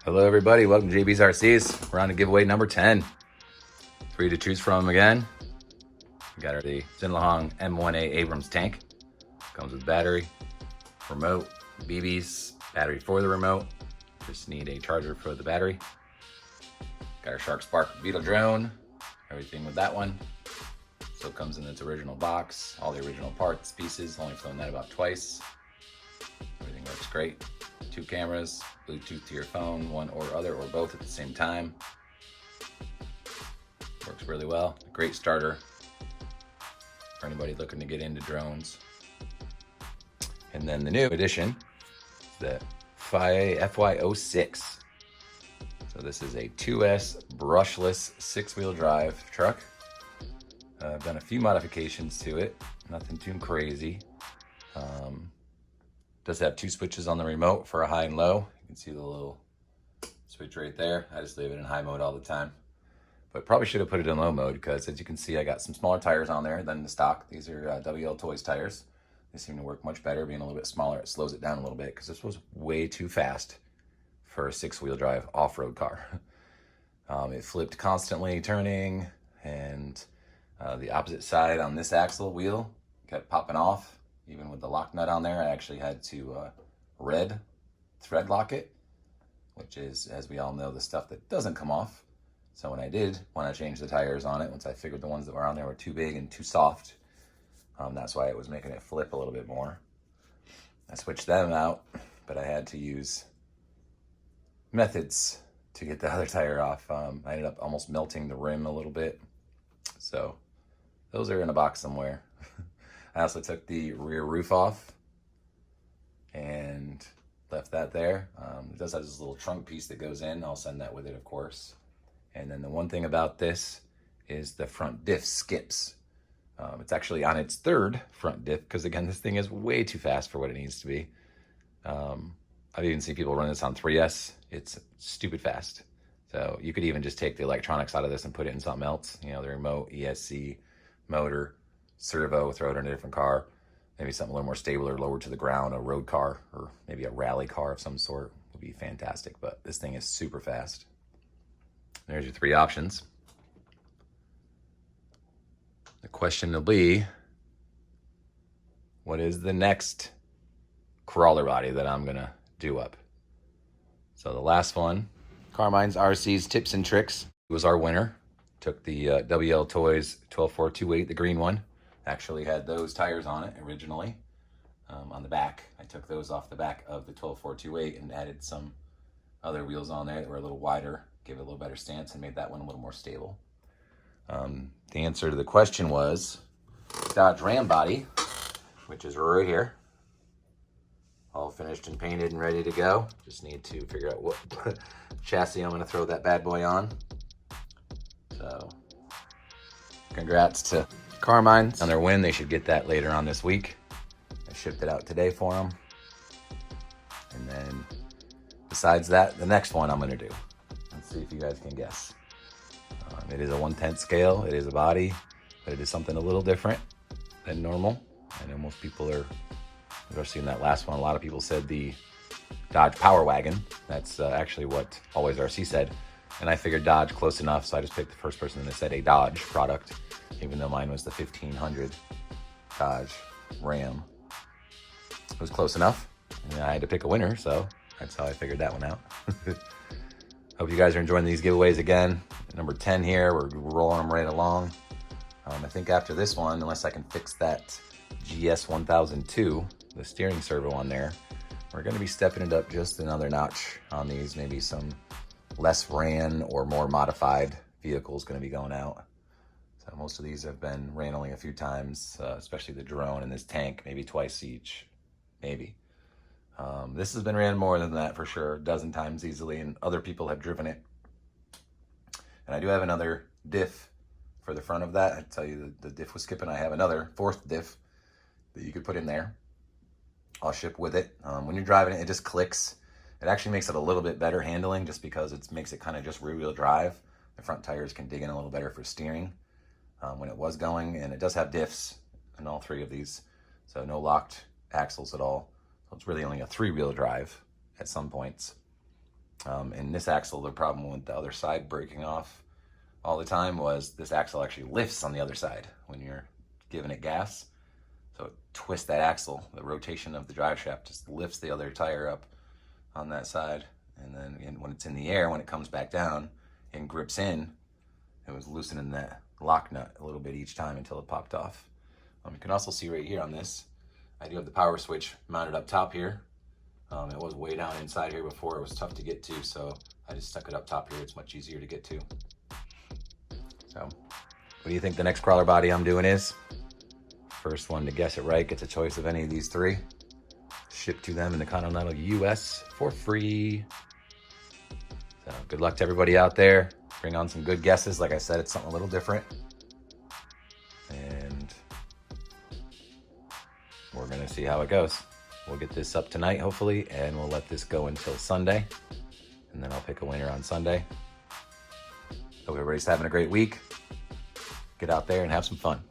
Hello everybody, welcome to JB's RCs. We're on to giveaway number 10. 3 to choose from again. We got the Zinlahong M1A Abrams tank. Comes with battery, remote, BBs, battery for the remote. Just need a charger for the battery. Got our Shark Spark Beetle drone. Everything with that one. Still comes in its original box. All the original parts, pieces, only flown that about twice. Everything works great. 2 cameras, Bluetooth to your phone, one or other or both at the same time. Works really well. Great starter for anybody looking to get into drones. And then the new addition, the Feyie FY06. So this is a 2S brushless 6-wheel drive truck. I've done a few modifications to it, nothing too crazy. Does have 2 switches on the remote for a high and low. You can see the little switch right there. I just leave it in high mode all the time. But probably should have put it in low mode because, as you can see, I got some smaller tires on there than the stock. These are WL Toys tires. They seem to work much better. Being a little bit smaller, it slows it down a little bit because this was way too fast for a 6-wheel drive off-road car. It flipped constantly turning, and the opposite side on this axle wheel kept popping off. Even with the lock nut on there, I actually had to red thread lock it, which is, as we all know, the stuff that doesn't come off. So when I did want to change the tires on it, once I figured the ones that were on there were too big and too soft, that's why it was making it flip a little bit more. I switched them out, but I had to use methods to get the other tire off. I ended up almost melting the rim a little bit. So those are in a box somewhere. I also took the rear roof off and left that there. It does have this little trunk piece that goes in. I'll send that with it, of course. And then the one thing about this is the front diff skips. It's actually on its 3rd front diff because, again, this thing is way too fast for what it needs to be. I've even seen people run this on 3S. It's stupid fast. So you could even just take the electronics out of this and put it in something else. You know, the remote, ESC, motor, servo, throw it in a different car. Maybe something a little more stable or lower to the ground, a road car, or maybe a rally car of some sort would be fantastic. But this thing is super fast. There's your 3 options. The question will be, what is the next crawler body that I'm gonna do up? So the last one, Carmine's RC's Tips and Tricks, was our winner. Took the WL Toys 12428, the green one. Actually had those tires on it originally, on the back. I took those off the back of the 12428 and added some other wheels on there that were a little wider, gave it a little better stance, and made that one a little more stable. The answer to the question was Dodge Ram body, which is right here. All finished and painted and ready to go. Just need to figure out what chassis I'm gonna throw that bad boy on. So, congrats to Carmine on their win. They should get that later on this week. I shipped it out today for them. And then, besides that, the next one I'm gonna do. Let's see if you guys can guess. It is a 1/10 scale. It is a body, but it is something a little different than normal. I know most people are, especially in that last one, a lot of people said the Dodge Power Wagon. That's actually what Always RC said. And I figured Dodge close enough, so I just picked the first person that said a Dodge product, even though mine was the 1500 Dodge Ram. It was close enough, and I had to pick a winner, so that's how I figured that one out. Hope you guys are enjoying these giveaways again. Number 10 here, we're rolling them right along. I think after this one, unless I can fix that GS 1002, the steering servo on there, we're gonna be stepping it up just another notch on these. Maybe some less ran or more modified vehicles gonna be going out. So most of these have been ran only a few times, especially the drone and this tank, maybe twice each, maybe. This has been ran more than that for sure, a dozen times easily, and other people have driven it. And I do have another diff for the front of that. I tell you the diff was skipping. I have another 4th diff that you could put in there. I'll ship with it. When you're driving it, it just clicks. It actually makes it a little bit better handling just because it makes it kind of just rear wheel drive. The front tires can dig in a little better for steering when it was going, and it does have diffs in all 3 of these. So no locked axles at all. So it's really only a 3-wheel drive at some points. And this axle, the problem with the other side breaking off all the time was this axle actually lifts on the other side when you're giving it gas. So it twists that axle. The rotation of the drive shaft just lifts the other tire up on that side. And then when it's in the air, when it comes back down and grips in, it was loosening that lock nut a little bit each time until it popped off. You can also see right here on this, I do have the power switch mounted up top here. It was way down inside here before. It was tough to get to, so I just stuck it up top here. It's much easier to get to. So, what do you think the next crawler body I'm doing is? First one to guess it right gets a choice of any of these three. Shipped to them in the continental US for free. So, good luck to everybody out there. Bring on some good guesses. Like I said, it's something a little different. And we're going to see how it goes. We'll get this up tonight, hopefully, and we'll let this go until Sunday. And then I'll pick a winner on Sunday. Hope everybody's having a great week. Get out there and have some fun.